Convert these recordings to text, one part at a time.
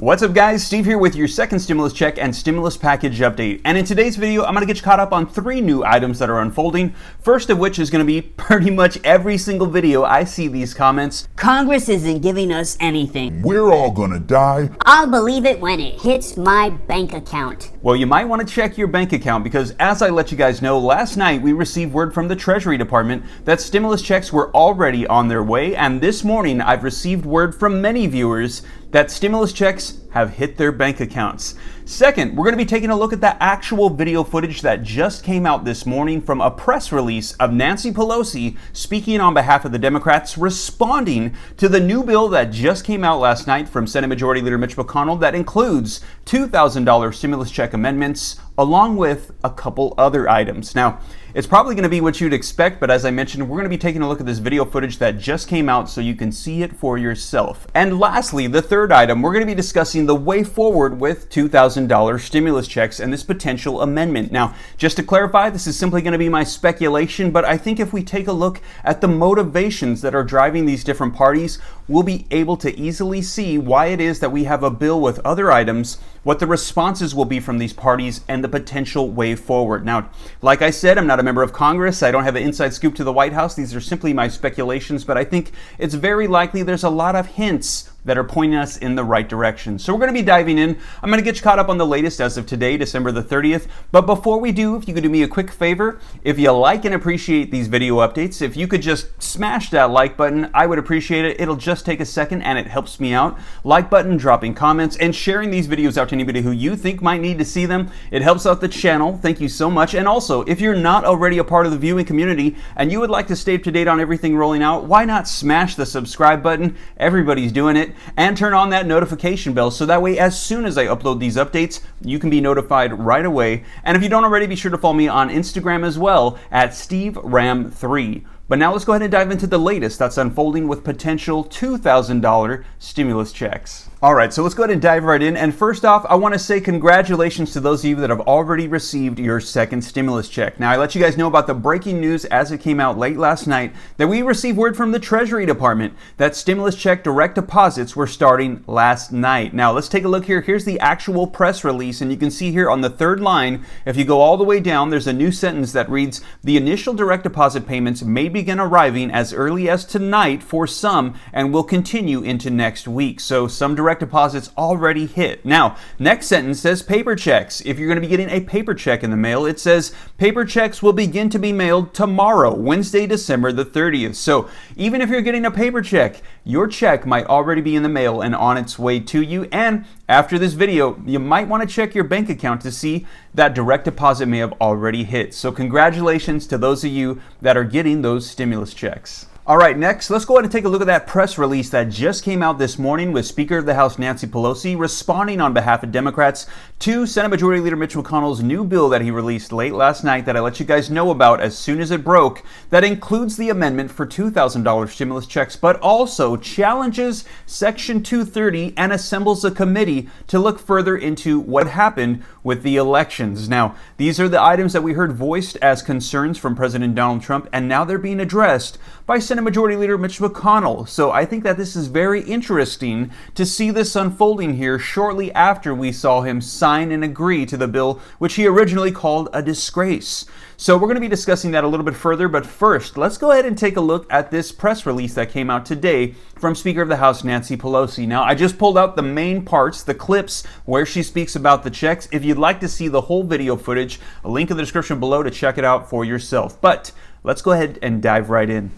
What's up guys, Steve here with your second stimulus check and stimulus package update. And in today's video, I'm going to get you caught up on 3 new items that are unfolding. First of which is going to be pretty much every single video I see these comments. Congress isn't giving us anything. We're all gonna die. I'll believe it when it hits my bank account. Well, you might want to check your bank account because as I let you guys know, last night we received word from the Treasury Department that stimulus checks were already on their way. And this morning I've received word from many viewers that stimulus checks have hit their bank accounts. Second, we're going to be taking a look at the actual video footage that just came out this morning from a press release of Nancy Pelosi speaking on behalf of the Democrats, responding to the new bill that just came out last night from Senate Majority Leader Mitch McConnell that includes $2,000 stimulus check amendments along with a couple other items. Now, it's probably going to be what you'd expect, but as I mentioned, we're going to be taking a look at this video footage that just came out so you can see it for yourself. And lastly, the third item, we're going to be discussing the way forward with $2,000 stimulus checks and this potential amendment. Now, just to clarify, this is simply going to be my speculation, but I think if we take a look at the motivations that are driving these different parties, we'll be able to easily see why it is that we have a bill with other items, what the responses will be from these parties, and the potential way forward. Now, like I said, I'm not a member of Congress. I don't have an inside scoop to the White House. These are simply my speculations, but I think it's very likely there's a lot of hints that are pointing us in the right direction. So we're going to be diving in. I'm going to get you caught up on the latest as of today, December the 30th. But before we do, if you could do me a quick favor, if you like and appreciate these video updates, if you could just smash that like button, I would appreciate it. It'll just take a second and it helps me out. Like button, dropping comments, and sharing these videos out to anybody who you think might need to see them. It helps out the channel. Thank you so much. And also, if you're not already a part of the viewing community and you would like to stay up to date on everything rolling out, why not smash the subscribe button? Everybody's doing it. And turn on that notification bell so that way as soon as I upload these updates, you can be notified right away. And if you don't already, be sure to follow me on Instagram as well at SteveRam3. But now let's go ahead and dive into the latest that's unfolding with potential $2,000 stimulus checks. All right, so let's go ahead and dive right in. And first off, I want to say congratulations to those of you that have already received your second stimulus check. Now, I let you guys know about the breaking news as it came out late last night that we received word from the Treasury Department that stimulus check direct deposits were starting last night. Now, let's take a look here. Here's the actual press release, and you can see here on the third line, if you go all the way down, there's a new sentence that reads, "The initial direct deposit payments may begin arriving as early as tonight for some and will continue into next week." So some direct deposits already hit. Now, next sentence says paper checks. If you're going to be getting a paper check in the mail, it says paper checks will begin to be mailed tomorrow, Wednesday, December the 30th. So even if you're getting a paper check, your check might already be in the mail and on its way to you. And after this video, you might want to check your bank account to see that direct deposit may have already hit. So congratulations to those of you that are getting those stimulus checks. All right, next, let's go ahead and take a look at that press release that just came out this morning with Speaker of the House Nancy Pelosi responding on behalf of Democrats to Senate Majority Leader Mitch McConnell's new bill that he released late last night that I let you guys know about as soon as it broke, that includes the amendment for $2,000 stimulus checks, but also challenges Section 230 and assembles a committee to look further into what happened with the elections. Now, these are the items that we heard voiced as concerns from President Donald Trump, and now they're being addressed by Senate Majority Leader Mitch McConnell. So I think that this is very interesting to see this unfolding here shortly after we saw him sign and agree to the bill, which he originally called a disgrace. So we're going to be discussing that a little bit further, but first, let's go ahead and take a look at this press release that came out today from Speaker of the House Nancy Pelosi. Now, I just pulled out the main parts, the clips where she speaks about the checks. If you'd like to see the whole video footage, a link in the description below to check it out for yourself. But let's go ahead and dive right in.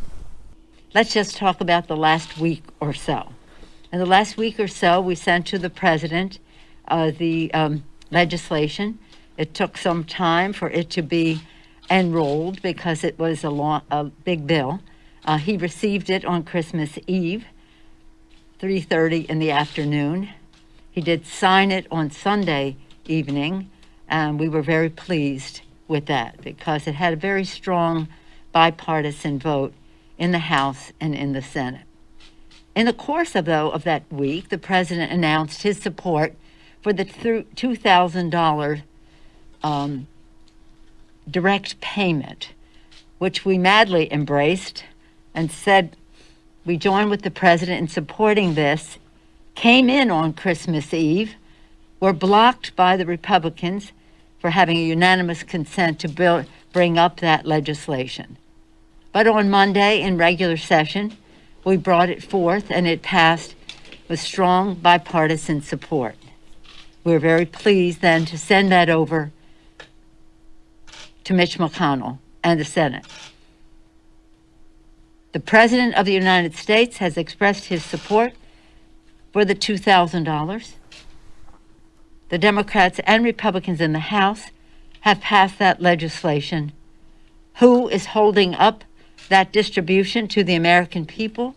Let's just talk about the last week or so. In the last week or so, we sent to the president the legislation. It took some time for it to be enrolled because it was a big bill. He received it on Christmas Eve, 3:30 in the afternoon. He did sign it on Sunday evening, and we were very pleased with that because it had a very strong bipartisan vote in the House and in the Senate. In the course of that week, the president announced his support for the $2,000 direct payment, which we madly embraced and said we join with the president in supporting this came in on Christmas Eve were blocked by the Republicans for having a unanimous consent to bring up that legislation. But on Monday in regular session, we brought it forth and it passed with strong bipartisan support. We're very pleased then to send that over to Mitch McConnell and the Senate. The President of the United States has expressed his support for the $2,000. The Democrats and Republicans in the House have passed that legislation. Who is holding up that distribution to the American people?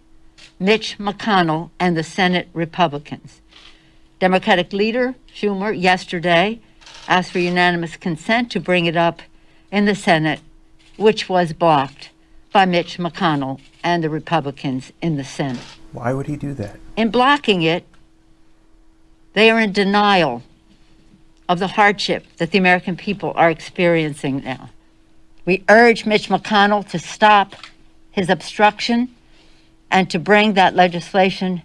Mitch McConnell and the Senate Republicans. Democratic leader Schumer yesterday asked for unanimous consent to bring it up in the Senate, which was blocked by Mitch McConnell and the Republicans in the Senate. Why would he do that? In blocking it, they are in denial of the hardship that the American people are experiencing now. We urge Mitch McConnell to stop his obstruction and to bring that legislation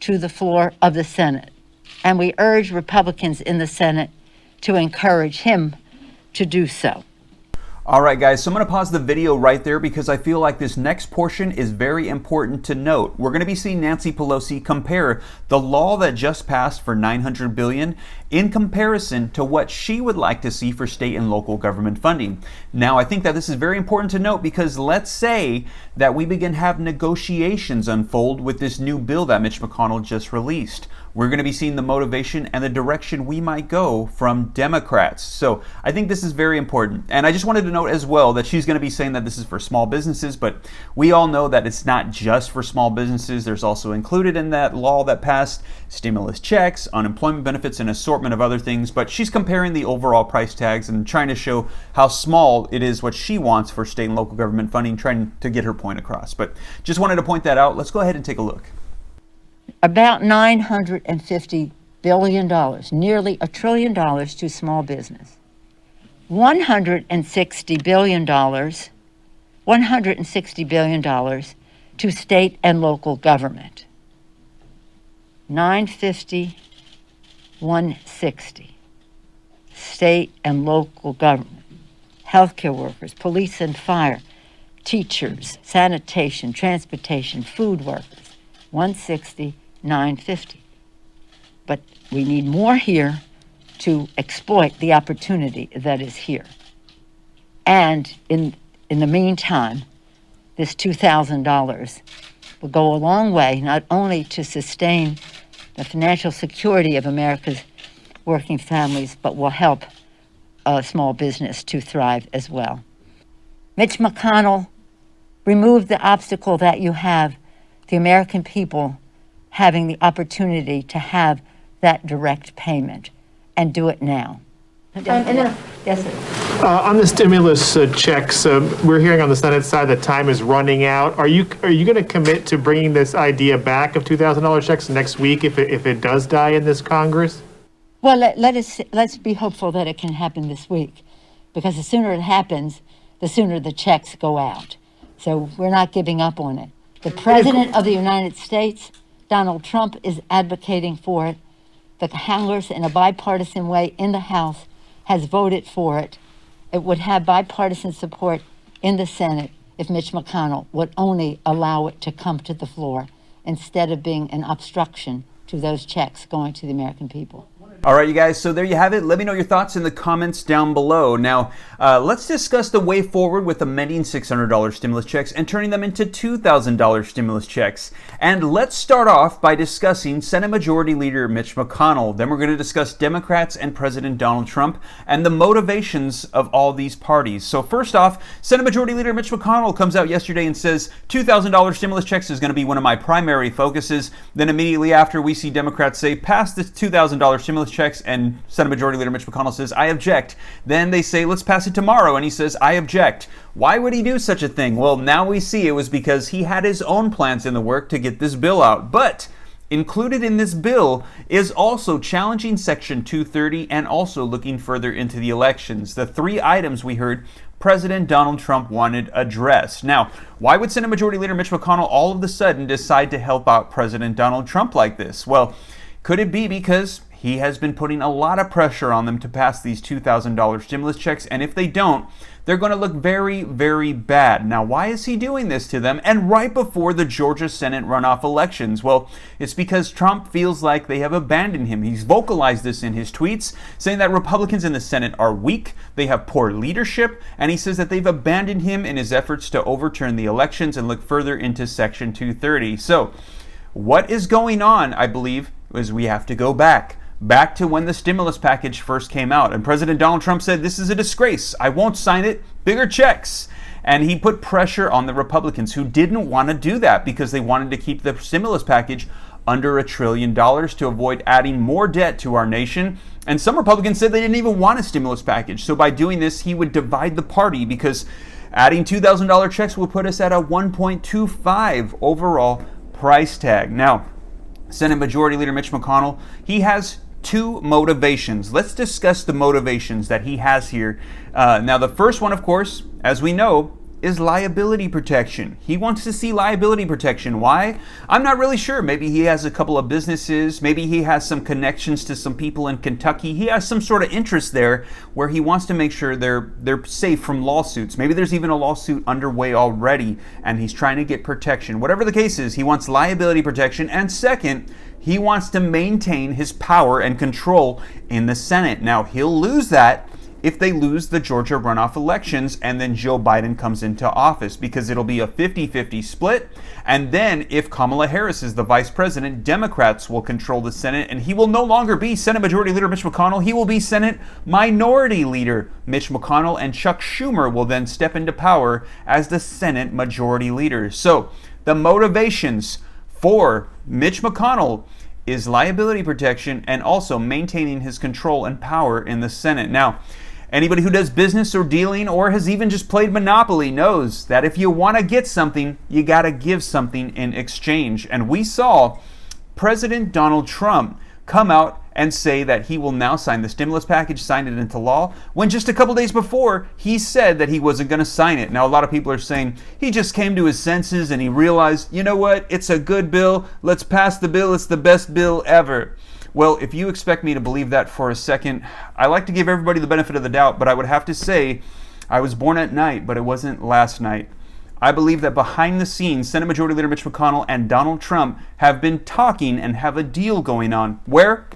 to the floor of the Senate. And we urge Republicans in the Senate to encourage him to do so. All right, guys, so I'm going to pause the video right there because I feel like this next portion is very important to note. We're going to be seeing Nancy Pelosi compare the law that just passed for $900 billion in comparison to what she would like to see for state and local government funding. Now, I think that this is very important to note because let's say that we begin to have negotiations unfold with this new bill that Mitch McConnell just released. We're going to be seeing the motivation and the direction we might go from Democrats. So I think this is very important. And I just wanted to note as well that she's going to be saying that this is for small businesses, but we all know that it's not just for small businesses. There's also included in that law that passed stimulus checks, unemployment benefits, and assortment of other things. But she's comparing the overall price tags and trying to show how small it is what she wants for state and local government funding, trying to get her point across. But just wanted to point that out. Let's go ahead and take a look. About $950 billion, nearly $1 trillion to small business. $160 billion to state and local government. 950, 160. State and local government. Healthcare workers, police and fire, teachers, sanitation, transportation, food workers. 160, 950. But we need more here to exploit the opportunity that is here. And in the meantime, this $2,000 will go a long way, not only to sustain the financial security of America's working families, but will help small business to thrive as well. Mitch McConnell, remove the obstacle that you have, the American people having the opportunity to have that direct payment, and do it now. Yes, sir. On the stimulus checks, we're hearing on the Senate side that time is running out. Are you going to commit to bringing this idea back of $2,000 checks next week if it does die in this Congress? Well, let's be hopeful that it can happen this week, because the sooner it happens, the sooner the checks go out. So we're not giving up on it. The President of the United States, Donald Trump, is advocating for it. The Congress, in a bipartisan way in the House, has voted for it. It would have bipartisan support in the Senate if Mitch McConnell would only allow it to come to the floor instead of being an obstruction to those checks going to the American people. All right, you guys, so there you have it. Let me know your thoughts in the comments down below. Now, let's discuss the way forward with amending $600 stimulus checks and turning them into $2,000 stimulus checks. And let's start off by discussing Senate Majority Leader Mitch McConnell. Then we're going to discuss Democrats and President Donald Trump and the motivations of all these parties. So first off, Senate Majority Leader Mitch McConnell comes out yesterday and says $2,000 stimulus checks is going to be one of my primary focuses. Then immediately after, we see Democrats say pass this $2,000 stimulus checks, and Senate Majority Leader Mitch McConnell says, I object. Then they say, let's pass it tomorrow, and he says, I object. Why would he do such a thing? Well, now we see it was because he had his own plans in the work to get this bill out. But included in this bill is also challenging Section 230 and also looking further into the elections. The three items we heard President Donald Trump wanted addressed. Now, why would Senate Majority Leader Mitch McConnell all of a sudden decide to help out President Donald Trump like this? Well, could it be because he has been putting a lot of pressure on them to pass these $2,000 stimulus checks, and if they don't, they're going to look very, very bad. Now, why is he doing this to them? And right before the Georgia Senate runoff elections? Well, it's because Trump feels like they have abandoned him. He's vocalized this in his tweets, saying that Republicans in the Senate are weak, they have poor leadership, and he says that they've abandoned him in his efforts to overturn the elections and look further into Section 230. So, what is going on, I believe, is we have to go back to when the stimulus package first came out. And President Donald Trump said, this is a disgrace. I won't sign it. Bigger checks. And he put pressure on the Republicans who didn't want to do that because they wanted to keep the stimulus package under $1 trillion to avoid adding more debt to our nation. And some Republicans said they didn't even want a stimulus package. So by doing this, he would divide the party because adding $2,000 checks will put us at a 1.25 overall price tag. Now, Senate Majority Leader Mitch McConnell, he has two motivations. Let's discuss the motivations that he has here. Now, the first one, of course, as we know, is liability protection. He wants to see liability protection. Why? I'm not really sure. Maybe he has a couple of businesses. Maybe he has some connections to some people in Kentucky. He has some sort of interest there where he wants to make sure they're safe from lawsuits. Maybe there's even a lawsuit underway already and he's trying to get protection. Whatever the case is, he wants liability protection. And second, he wants to maintain his power and control in the Senate. Now, he'll lose that if they lose the Georgia runoff elections and then Joe Biden comes into office, because it'll be a 50-50 split. And then if Kamala Harris is the vice president, Democrats will control the Senate and he will no longer be Senate Majority Leader Mitch McConnell. He will be Senate Minority Leader Mitch McConnell, and Chuck Schumer will then step into power as the Senate Majority Leader. So the motivations for Mitch McConnell is liability protection and also maintaining his control and power in the Senate. Now, anybody who does business or dealing or has even just played Monopoly knows that if you want to get something, you got to give something in exchange. And we saw President Donald Trump come out and say that he will now sign the stimulus package, sign it into law, when just a couple days before he said that he wasn't going to sign it. Now, a lot of people are saying he just came to his senses and he realized, you know what, it's a good bill, let's pass the bill, it's the best bill ever. Well, if you expect me to believe that for a second, I like to give everybody the benefit of the doubt, but I would have to say I was born at night, but it wasn't last night. I believe that behind the scenes, Senate Majority Leader Mitch McConnell and Donald Trump have been talking and have a deal going on where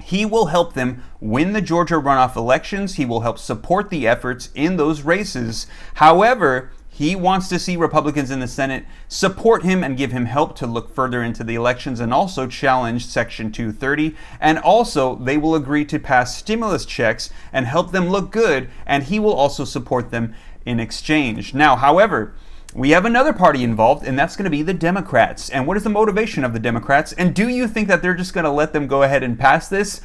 he will help them win the Georgia runoff elections. He will help support the efforts in those races. However, he wants to see Republicans in the Senate support him and give him help to look further into the elections and also challenge Section 230. And also, they will agree to pass stimulus checks and help them look good, and he will also support them in exchange. Now, however, we have another party involved, and that's going to be the Democrats. And what is the motivation of the Democrats? And do you think that they're just going to let them go ahead and pass this?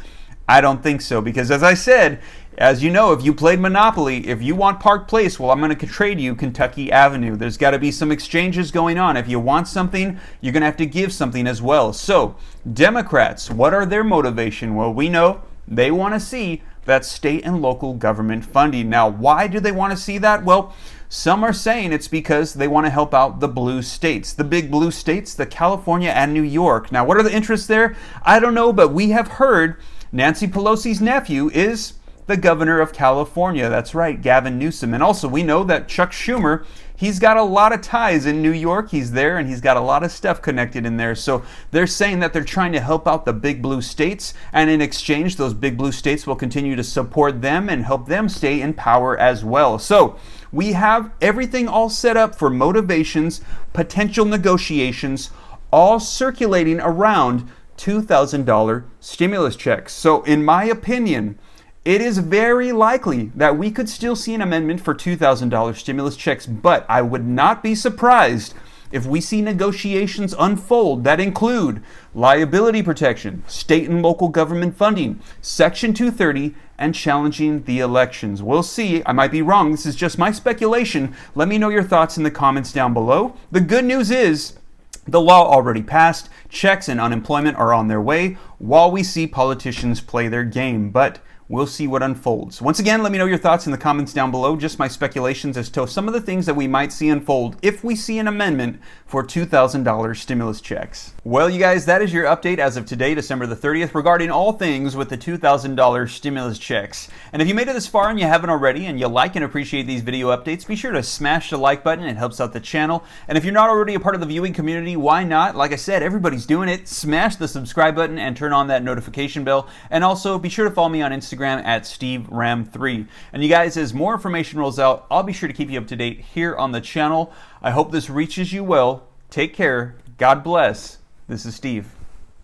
I don't think so, because as I said, as you know, if you played Monopoly, if you want Park Place, well, I'm going to trade you Kentucky Avenue. There's got to be some exchanges going on. If you want something, you're going to have to give something as well. So, Democrats, what are their motivation? Well, we know they want to see that state and local government funding. Now, why do they want to see that? Well, some are saying it's because they want to help out the blue states, the big blue states, the California and New York. Now, what are the interests there? I don't know, but we have heard Nancy Pelosi's nephew is the governor of California. That's right, Gavin Newsom. And also, we know that Chuck Schumer, he's got a lot of ties in New York. He's there and he's got a lot of stuff connected in there. So they're saying that they're trying to help out the big blue states. And in exchange, those big blue states will continue to support them and help them stay in power as well. So we have everything all set up for motivations, potential negotiations, all circulating around $2,000 stimulus checks. So in my opinion, it is very likely that we could still see an amendment for $2,000 stimulus checks, but I would not be surprised if we see negotiations unfold that include liability protection, state and local government funding, Section 230, and challenging the elections. We'll see. I might be wrong. This is just my speculation. Let me know your thoughts in the comments down below. The good news is The law already passed, checks and unemployment are on their way, while we see politicians play their game, but we'll see what unfolds. Once again, let me know your thoughts in the comments down below, just my speculations as to some of the things that we might see unfold if we see an amendment for $2,000 stimulus checks. Well, you guys, that is your update as of today, December the 30th, regarding all things with the $2,000 stimulus checks. And if you made it this far and you haven't already, and you like and appreciate these video updates, be sure to smash the like button. It helps out the channel. And if you're not already a part of the viewing community, why not? Like I said, everybody's doing it. Smash the subscribe button and turn on that notification bell. And also, be sure to follow me on Instagram at SteveRam3. And you guys, as more information rolls out, I'll be sure to keep you up to date here on the channel. I hope this reaches you well. Take care. God bless. This is Steve.